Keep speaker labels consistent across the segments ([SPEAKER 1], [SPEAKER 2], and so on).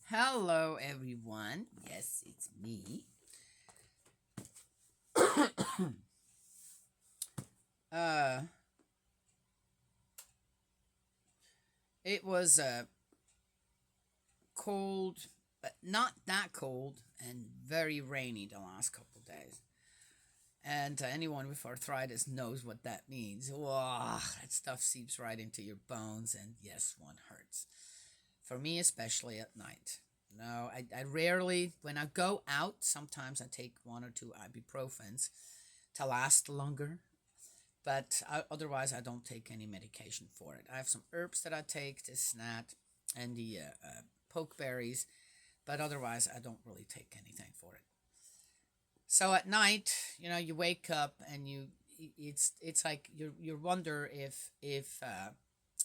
[SPEAKER 1] Hello, everyone. Yes, it's me. uh, it was cold, but not that cold, and very rainy the last couple days. And anyone with arthritis knows what that means. Wow, that stuff seeps right into your bones, and yes, one hurts. For me, especially at night. No, I rarely, when I go out, sometimes I take one or two ibuprofens to last longer. But otherwise, I don't take any medication for it. I have some herbs that I take, the snat and the pokeberries, but otherwise, I don't really take anything for it. So at night, you wake up and it's like you wonder if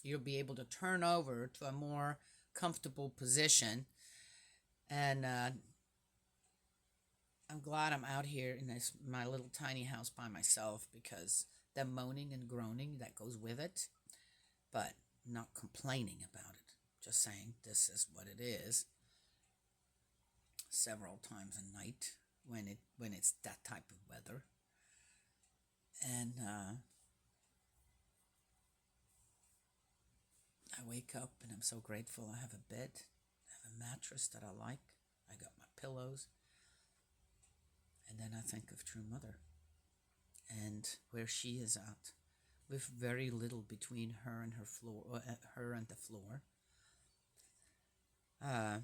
[SPEAKER 1] you'll be able to turn over to a more comfortable position. And I'm glad I'm out here in this my little tiny house by myself because the moaning and groaning that goes with it, but not complaining about it. Just saying this is what it is. Several times a night when it's that type of weather, and I wake up and I'm so grateful. I have a bed, I have a mattress that I like. I got my pillows, and then I think of True Mother and where she is at, with very little between her and her and the floor. Uh,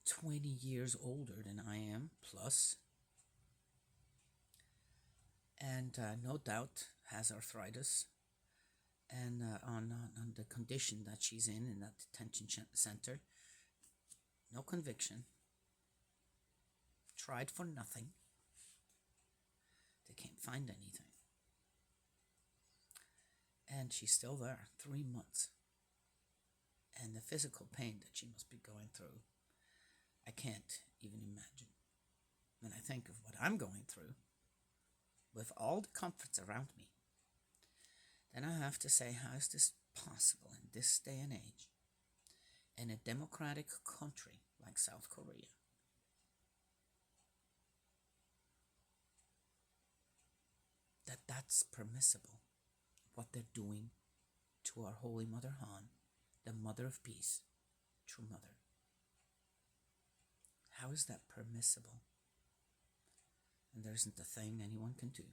[SPEAKER 1] 20 years older than I am, plus, and no doubt has arthritis, and on the condition that she's in that detention center. No conviction. Tried for nothing. They can't find anything. And she's still there, 3 months. And the physical pain that she must be going through, I can't even imagine. When I think of what I'm going through, with all the comforts around me, then I have to say, how is this possible in this day and age, in a democratic country like South Korea? That's permissible, what they're doing to our Holy Mother Han, the Mother of Peace, True Mother. How is that permissible? And there isn't a thing anyone can do.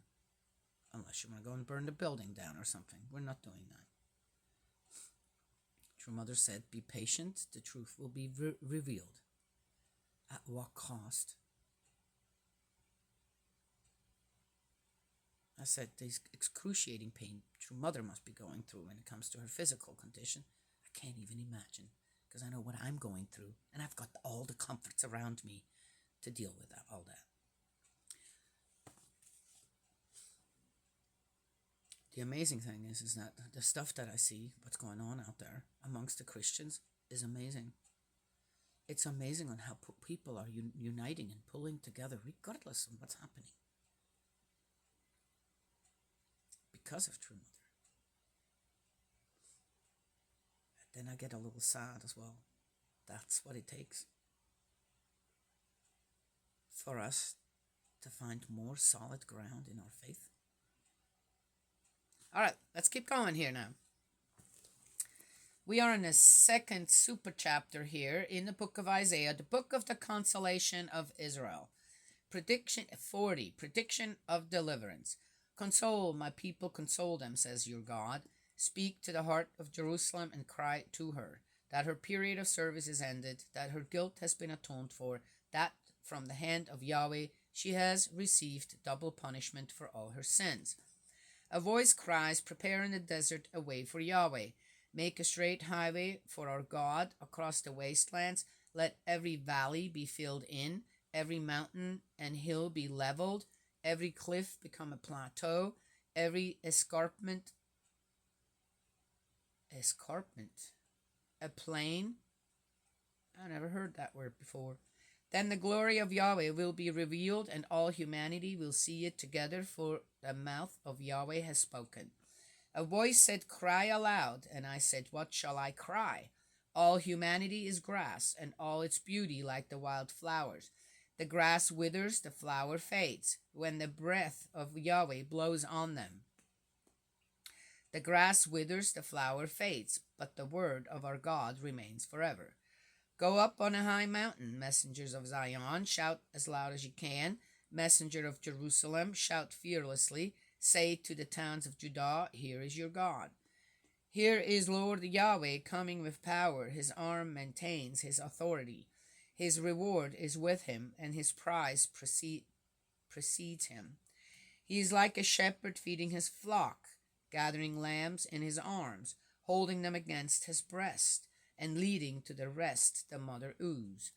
[SPEAKER 1] Unless you want to go and burn the building down or something. We're not doing that. True Mother said, be patient, the truth will be revealed. At what cost? I said, this excruciating pain True Mother must be going through when it comes to her physical condition. I can't even imagine, because I know what I'm going through, and I've got all the comforts around me to deal with all that. The amazing thing is that the stuff that I see, what's going on out there amongst the Christians, is amazing. It's amazing on how people are uniting and pulling together regardless of what's happening. Because of True Mother. Then I get a little sad as well. That's what it takes for us to find more solid ground in our faith. All right, let's keep going here now. We are in the second super chapter here in the book of Isaiah, the book of the consolation of Israel. Prediction 40, prediction of deliverance. Console my people, console them, says your God. Speak to the heart of Jerusalem and cry to her that her period of service is ended, that her guilt has been atoned for, that from the hand of Yahweh she has received double punishment for all her sins. A voice cries, prepare in the desert a way for Yahweh. Make a straight highway for our God across the wastelands. Let every valley be filled in, every mountain and hill be leveled, every cliff become a plateau, every escarpment, a plain. I never heard that word before. Then the glory of Yahweh will be revealed, and all humanity will see it together, for the mouth of Yahweh has spoken. A voice said, cry aloud, and I said, what shall I cry? All humanity is grass, and all its beauty like the wild flowers. The grass withers, the flower fades, when the breath of Yahweh blows on them. The grass withers, the flower fades, but the word of our God remains forever. Go up on a high mountain, messengers of Zion, shout as loud as you can. Messenger of Jerusalem, shout fearlessly. Say to the towns of Judah, here is your God. Here is Lord Yahweh coming with power. His arm maintains his authority. His reward is with him, and his prize precedes him. He is like a shepherd feeding his flock, gathering lambs in his arms, holding them against his breast, and leading to the rest the mother ewes.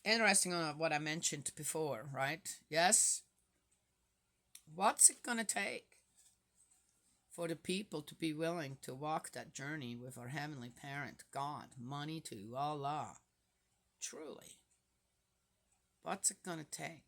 [SPEAKER 1] Interesting on what I mentioned before, right? Yes? What's it going to take for the people to be willing to walk that journey with our Heavenly Parent, God, money to Allah? Truly. What's it going to take?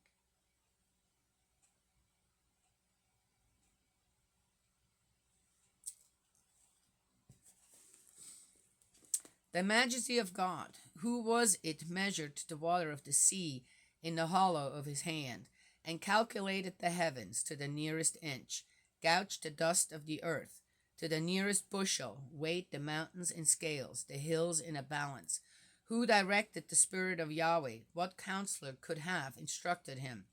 [SPEAKER 1] The majesty of God, who was it measured the water of the sea in the hollow of his hand, and calculated the heavens to the nearest inch, gouged the dust of the earth to the nearest bushel, weighed the mountains in scales, the hills in a balance? Who directed the Spirit of Yahweh? What counselor could have instructed him?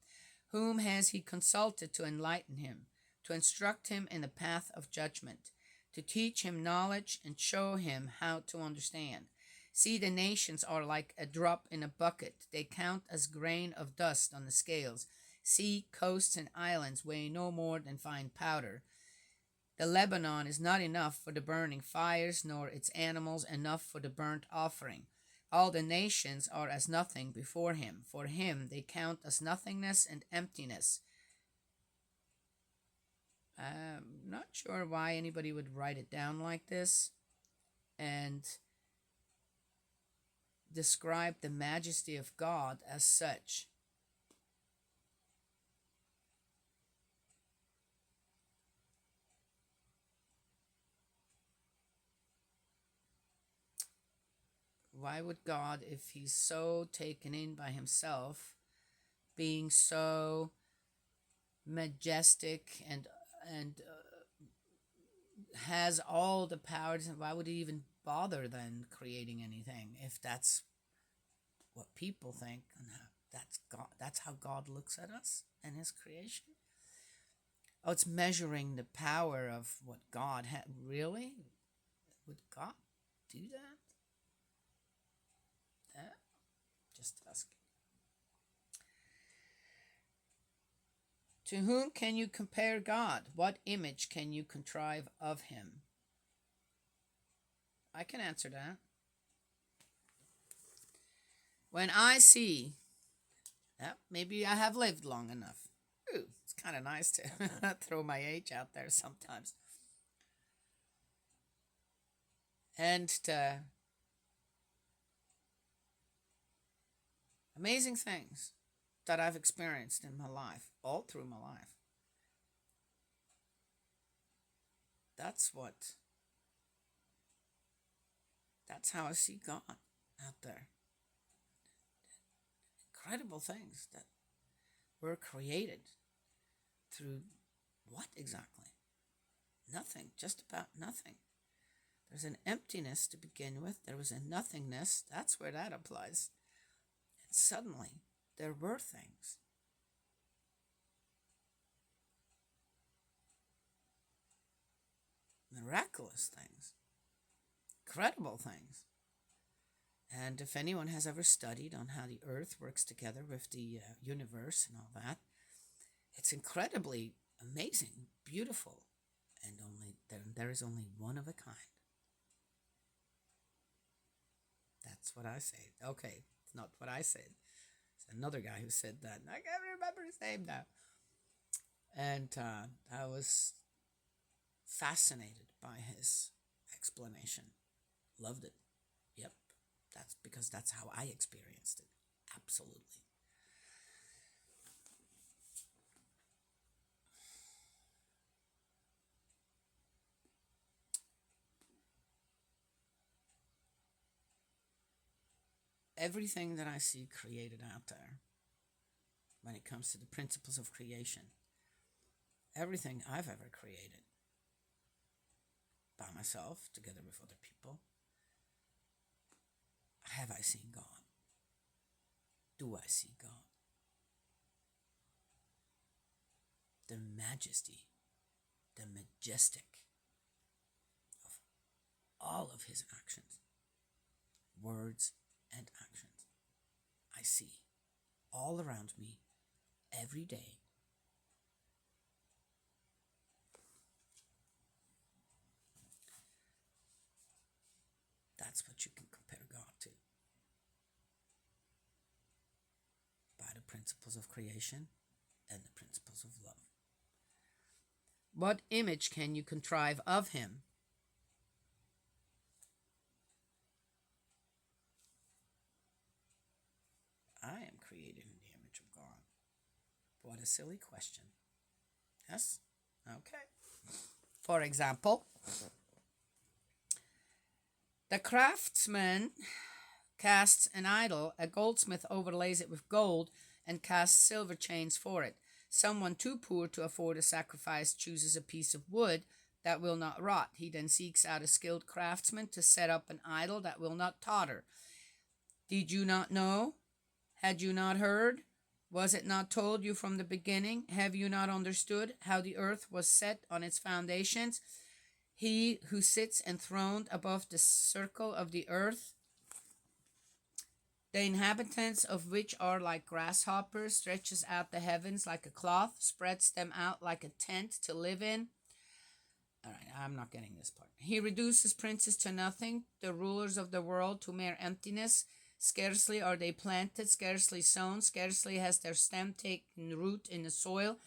[SPEAKER 1] Whom has he consulted to enlighten him, to instruct him in the path of judgment, to teach him knowledge and show him how to understand? See, the nations are like a drop in a bucket. They count as grain of dust on the scales. See, coasts and islands weigh no more than fine powder. The Lebanon is not enough for the burning fires, nor its animals enough for the burnt offering. All the nations are as nothing before him. For him they count as nothingness and emptiness. I'm not sure why anybody would write it down like this and describe the majesty of God as such. Why would God, if he's so taken in by himself, being so majestic and has all the powers, why would he even bother then creating anything if that's what people think and that's God? That's how God looks at us and his creation. Oh, it's measuring the power of what God had. Really? Would God do that? Just asking. To whom can you compare God? What image can you contrive of him? I can answer that. When I see, maybe I have lived long enough. Ooh, it's kind of nice to throw my age out there sometimes. And amazing things that I've experienced in my life, all through my life. That's how I see God out there. Incredible things that were created through what exactly? Nothing, just about nothing. There's an emptiness to begin with. There was a nothingness. That's where that applies. And suddenly, there were things. Miraculous things. Incredible things. And if anyone has ever studied on how the earth works together with the universe and all that, it's incredibly amazing, beautiful, and there is only one of a kind. That's what I say. Okay, it's not what I said. It's another guy who said that. I can't remember his name now. And I was fascinated by his explanation. Loved it. Yep. That's because that's how I experienced it. Absolutely. everything that I see created out there, when it comes to the principles of creation, everything I've ever created by myself, together with other people, have I seen God? Do I see God? The majesty, the majestic of all of his actions, words and actions, I see all around me every day. That's what you can compare God to. By the principles of creation and the principles of love. What image can you contrive of him? I am created in the image of God. What a silly question. Yes? Okay. For example, the craftsman casts an idol, a goldsmith overlays it with gold and casts silver chains for it. Someone too poor to afford a sacrifice chooses a piece of wood that will not rot. He then seeks out a skilled craftsman to set up an idol that will not totter. Did you not know? Had you not heard? Was it not told you from the beginning? Have you not understood how the earth was set on its foundations? He who sits enthroned above the circle of the earth, the inhabitants of which are like grasshoppers, stretches out the heavens like a cloth, spreads them out like a tent to live in. All right, I'm not getting this part. He reduces princes to nothing, the rulers of the world to mere emptiness. Scarcely are they planted, scarcely sown, scarcely has their stem taken root in the soil.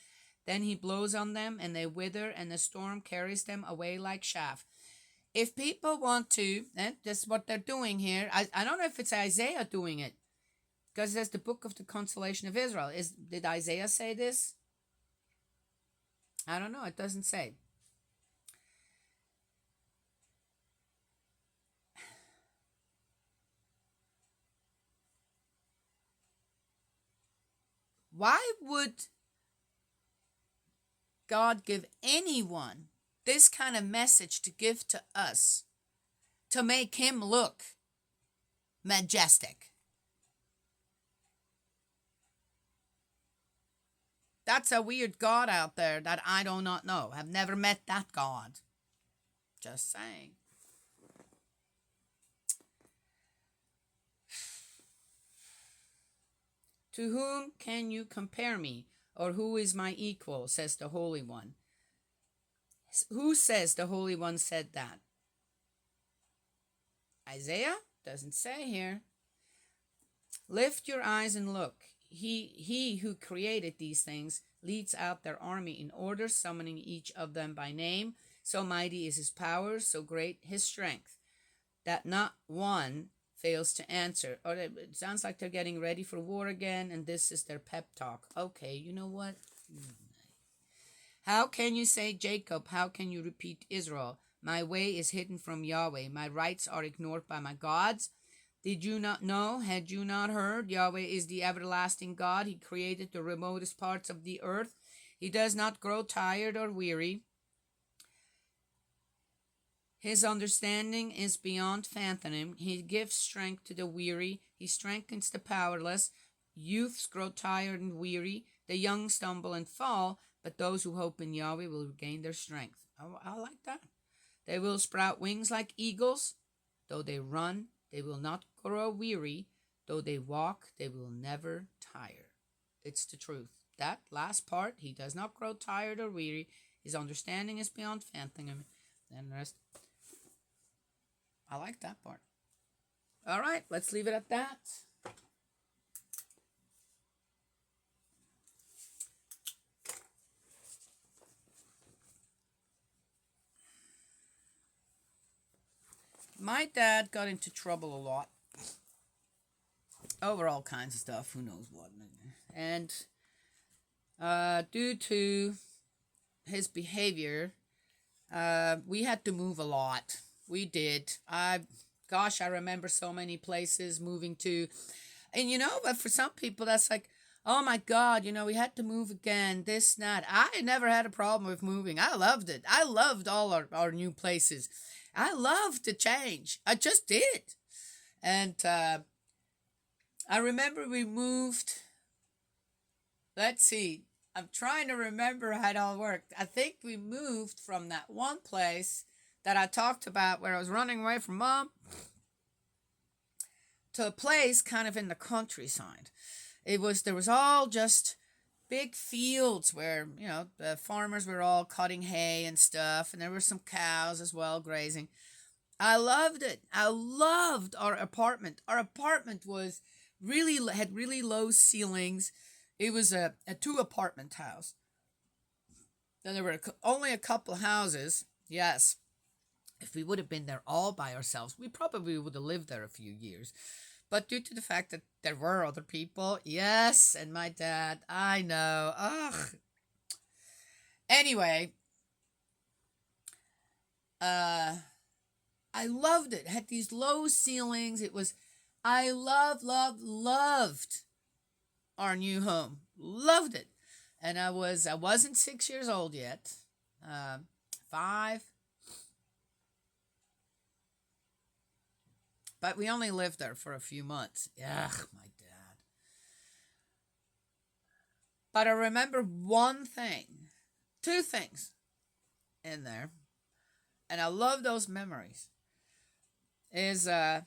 [SPEAKER 1] Then he blows on them, and they wither, and the storm carries them away like chaff. If people want to, that's what they're doing here. I don't know if it's Isaiah doing it, because there's the book of the consolation of Israel. Did Isaiah say this? I don't know. It doesn't say. Why would God give anyone this kind of message to give to us to make him look majestic? That's a weird God out there that I do not know. I've never met that God. Just saying. To whom can you compare me? Or who is my equal, says the Holy One. Who says the Holy One said that? Isaiah? Doesn't say here. Lift your eyes and look. He who created these things leads out their army in order, summoning each of them by name. So mighty is his power, so great his strength, that not one fails to answer. Or it sounds like they're getting ready for war again, and this is their pep talk. Okay, you know what? How can you say Jacob? How can you repeat Israel? My way is hidden from Yahweh. My rights are ignored by my gods. Did you not know? Had you not heard? Yahweh is the everlasting God. He created the remotest parts of the earth. He does not grow tired or weary. His understanding is beyond fathoming. He gives strength to the weary. He strengthens the powerless. Youths grow tired and weary. The young stumble and fall, but those who hope in Yahweh will regain their strength. I like that. They will sprout wings like eagles. Though they run, they will not grow weary. Though they walk, they will never tire. It's the truth. That last part, he does not grow tired or weary. His understanding is beyond fathoming. Then the rest, I like that part. All right, let's leave it at that. My dad got into trouble a lot over all kinds of stuff. Who knows what. And due to his behavior, we had to move a lot. We did. I gosh, I remember so many places moving to. And but for some people, that's like, oh my God, we had to move again, this, that. I never had a problem with moving. I loved it. I loved all our new places. I loved the change. I just did. And I remember we moved. Let's see. I'm trying to remember how it all worked. I think we moved from that one place that I talked about where I was running away from mom to a place kind of in the countryside. There was all just big fields where, the farmers were all cutting hay and stuff, and there were some cows as well grazing. I loved it. I loved our apartment. Our apartment had really low ceilings. It was a two apartment house. Then there were only a couple houses. Yes. If we would have been there all by ourselves, we probably would have lived there a few years. But due to the fact that there were other people, yes, and my dad, I know. Ugh. Anyway, I loved it. It had these low ceilings. I loved our new home. Loved it. And I wasn't 6 years old yet. 5. But we only lived there for a few months. Ugh, my dad. But I remember one thing, two things in there, and I love those memories, is I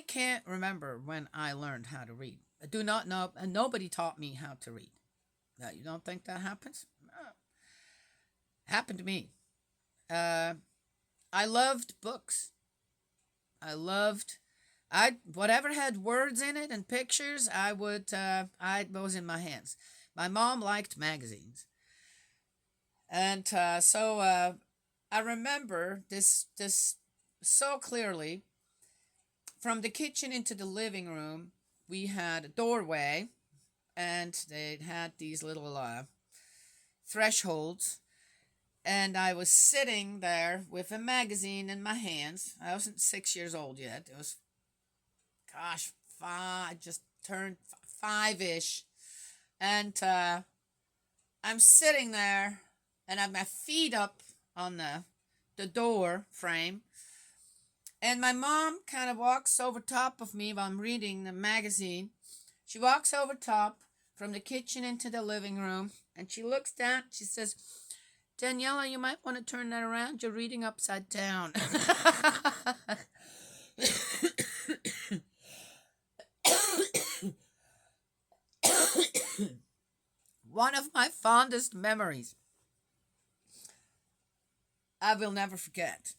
[SPEAKER 1] can't remember when I learned how to read. I do not know, and nobody taught me how to read. Now, you don't think that happens? No. Happened to me. I loved books. Whatever had words in it and pictures, I was in my hands. My mom liked magazines. And so I remember this so clearly. From the kitchen into the living room, we had a doorway, and they had these little thresholds. And I was sitting there with a magazine in my hands. I wasn't 6 years old yet. It was, gosh, five. I just turned 5-ish. And I'm sitting there, and I have my feet up on the door frame. And my mom kind of walks over top of me while I'm reading the magazine. She walks over top from the kitchen into the living room, and she looks down. She says, Daniela, you might want to turn that around. You're reading upside down. One of my fondest memories I will never forget.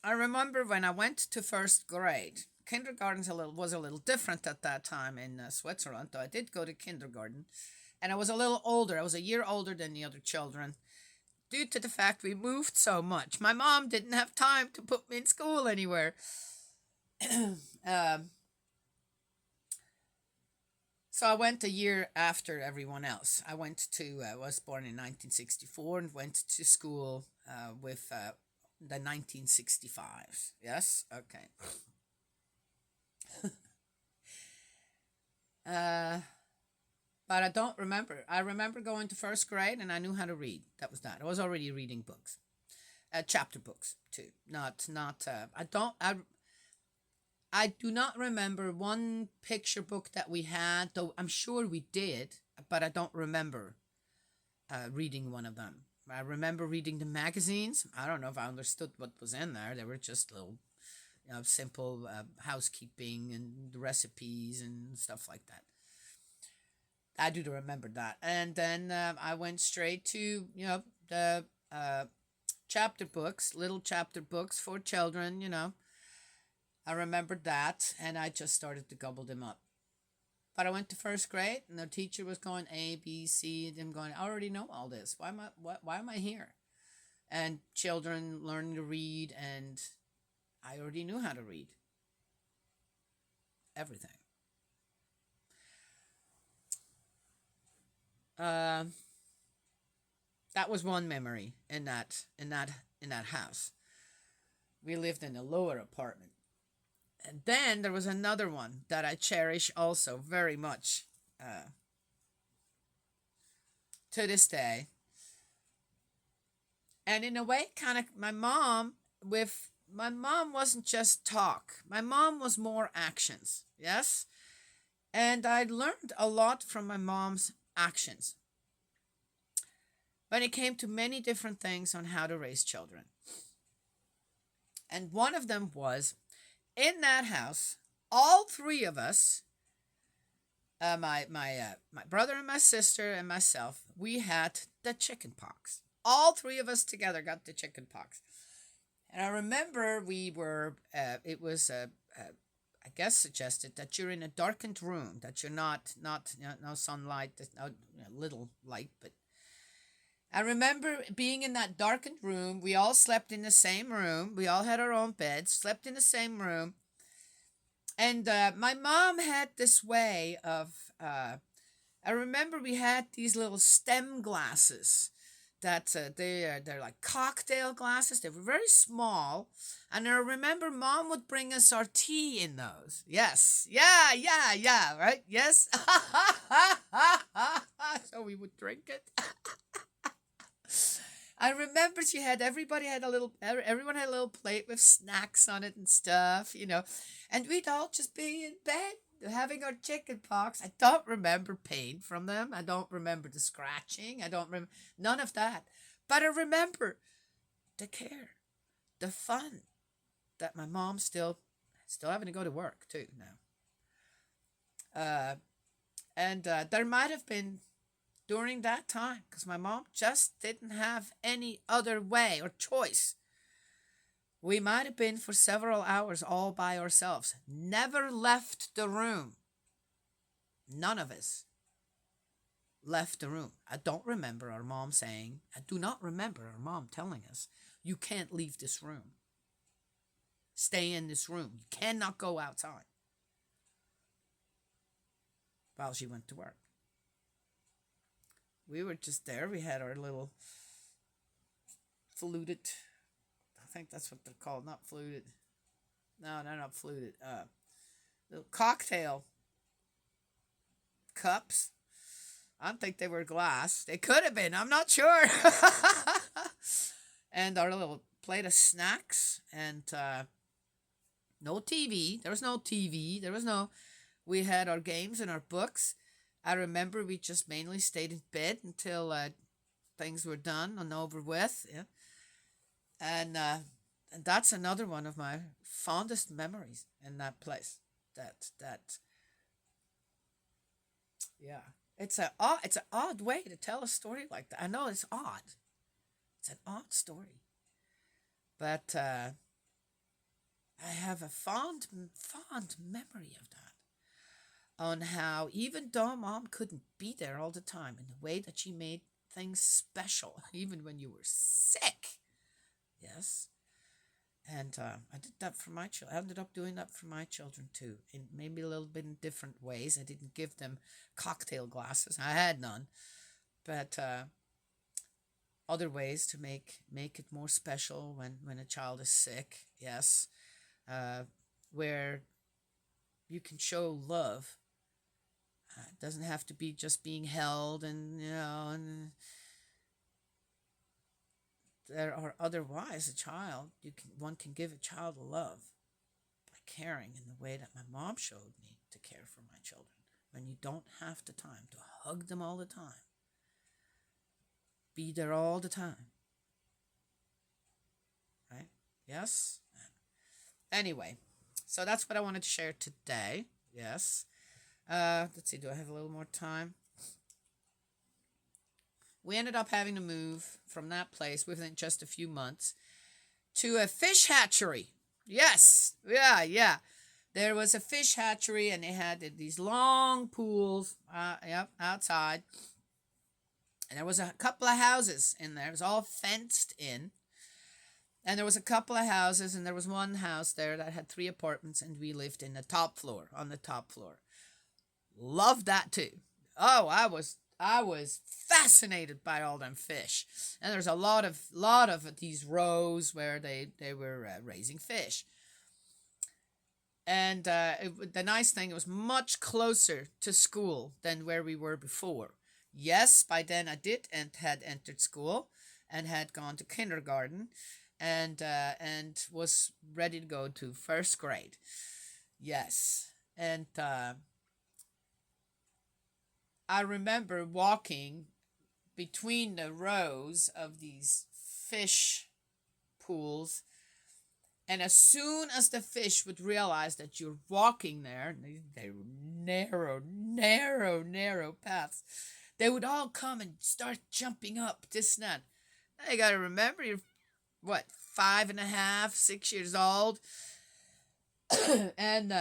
[SPEAKER 1] I remember when I went to first grade. Kindergarten was a little different at that time in Switzerland, though I did go to kindergarten. And I was a little older. I was a year older than the other children. Due to the fact we moved so much, my mom didn't have time to put me in school anywhere. So I went a year after everyone else. I was born in 1964 and went to school with the 1965s. Yes? Okay. But I don't remember. I remember going to first grade and I knew how to read. That was that. I was already reading books. Chapter books too. I do not remember one picture book that we had, though I'm sure we did, but I don't remember reading one of them. I remember reading the magazines. I don't know if I understood what was in there. They were just little, simple housekeeping and recipes and stuff like that. I do remember that. And then I went straight to, the chapter books, little chapter books for children, I remembered that, and I just started to gobble them up. But I went to first grade, and the teacher was going A, B, C, and I'm going, I already know all this. Why am I here? And children learning to read, and I already knew how to read. Everything. That was one memory in that house. We lived in a lower apartment. And then there was another one that I cherish also very much to this day. And in a way, kind of my mom wasn't just talk. My mom was more actions. Yes. And I learned a lot from my mom's actions when it came to many different things on how to raise children. And one of them was in that house, all three of us, my brother and my sister and myself, we had the chicken pox. All three of us together got the chicken pox. And I remember it was, I guess, suggested that you're in a darkened room, that you're not no sunlight, no little light. But I remember being in that darkened room. We all slept in the same room. We all had our own beds, slept in the same room. And my mom had this way of, I remember we had these little stem glasses that they're like cocktail glasses. They were very small, and I remember Mom would bring us our tea in those. Yes, yeah, right? Yes. So we would drink it. I remember everyone had a little plate with snacks on it and stuff, and we'd all just be in bed having our chicken pox. I don't remember pain from them. I don't remember the scratching. I don't remember none of that. But I remember the care, the fun that my mom still having to go to work too now. And there might have been during that time, because my mom just didn't have any other way or choice. We might have been for several hours all by ourselves, never left the room. None of us left the room. I do not remember our mom telling us, you can't leave this room. Stay in this room. You cannot go outside. While she went to work. We were just there. We had our little fluted, I think that's what they're called, not fluted. No, not fluted. Little cocktail cups. I don't think they were glass. They could have been. I'm not sure. And our little plate of snacks and no TV. There was no TV. We had our games and our books. I remember we just mainly stayed in bed until things were done and over with. Yeah. And that's another one of my fondest memories in that place. Yeah. It's an odd way to tell a story like that. I know it's odd. It's an odd story. But I have a fond memory of that. On how, even though Mom couldn't be there all the time, in the way that she made things special, even when you were sick. Yes. And I did that for my children. I ended up doing that for my children too, in maybe a little bit in different ways. I didn't give them cocktail glasses. I had none. But other ways to make it more special when a child is sick. Yes. Where you can show love. It doesn't have to be just being held and there are otherwise one can give a child love by caring in the way that my mom showed me to care for my children. When you don't have the time to hug them all the time, be there all the time, right? Yes. Anyway, so that's what I wanted to share today. Yes. Let's see, do I have a little more time? We ended up having to move from that place within just a few months to a fish hatchery. Yes, yeah. There was a fish hatchery, and they had these long pools, outside. And there was a couple of houses in there. It was all fenced in. And there was a couple of houses, and there was one house there that had 3 apartments, and we lived on the top floor. Loved that too. Oh, I was fascinated by all them fish. And there's a lot of these rows where they were raising fish. And the nice thing, it was much closer to school than where we were before. Yes, by then I did and had entered school and had gone to kindergarten, and was ready to go to first grade. Yes, and I remember walking between the rows of these fish pools. And as soon as the fish would realize that you're walking there, they were narrow paths, they would all come and start jumping up, this and that. Now you gotta remember, you're what, 5.5, 6 years old, and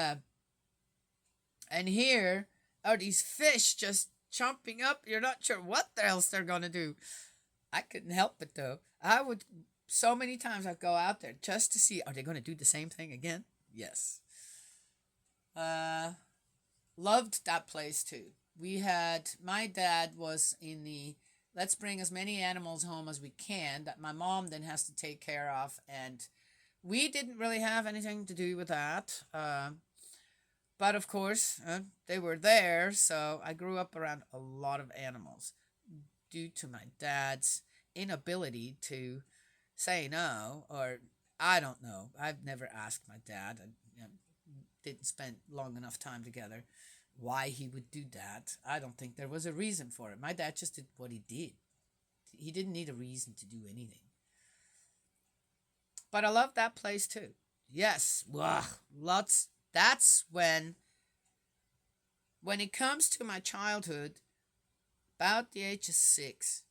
[SPEAKER 1] here are these fish just jumping up. You're not sure what else they're gonna do. I couldn't help it though. I would so many times I'd go out there just to see, are they going to do the same thing again? Yes. Loved that place too. My dad was in the, let's bring as many animals home as we can that my mom then has to take care of. And we didn't really have anything to do with that. But of course, they were there. So I grew up around a lot of animals due to my dad's inability to say no, or I don't know. I've never asked my dad. I didn't spend long enough time together why he would do that. I don't think there was a reason for it. My dad just did what he did. He didn't need a reason to do anything. But I love that place too. Yes, lots. That's when it comes to my childhood, about the age of 6,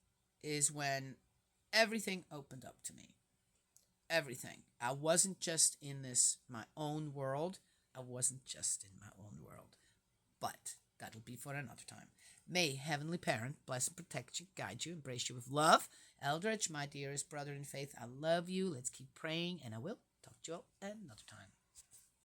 [SPEAKER 1] is when everything opened up to me. Everything. I wasn't just in this, my own world. I wasn't just in my own world. But that'll be for another time. May Heavenly Parent bless and protect you, guide you, embrace you with love. Eldridge, my dearest brother in faith, I love you. Let's keep praying, and I will talk to you all another time.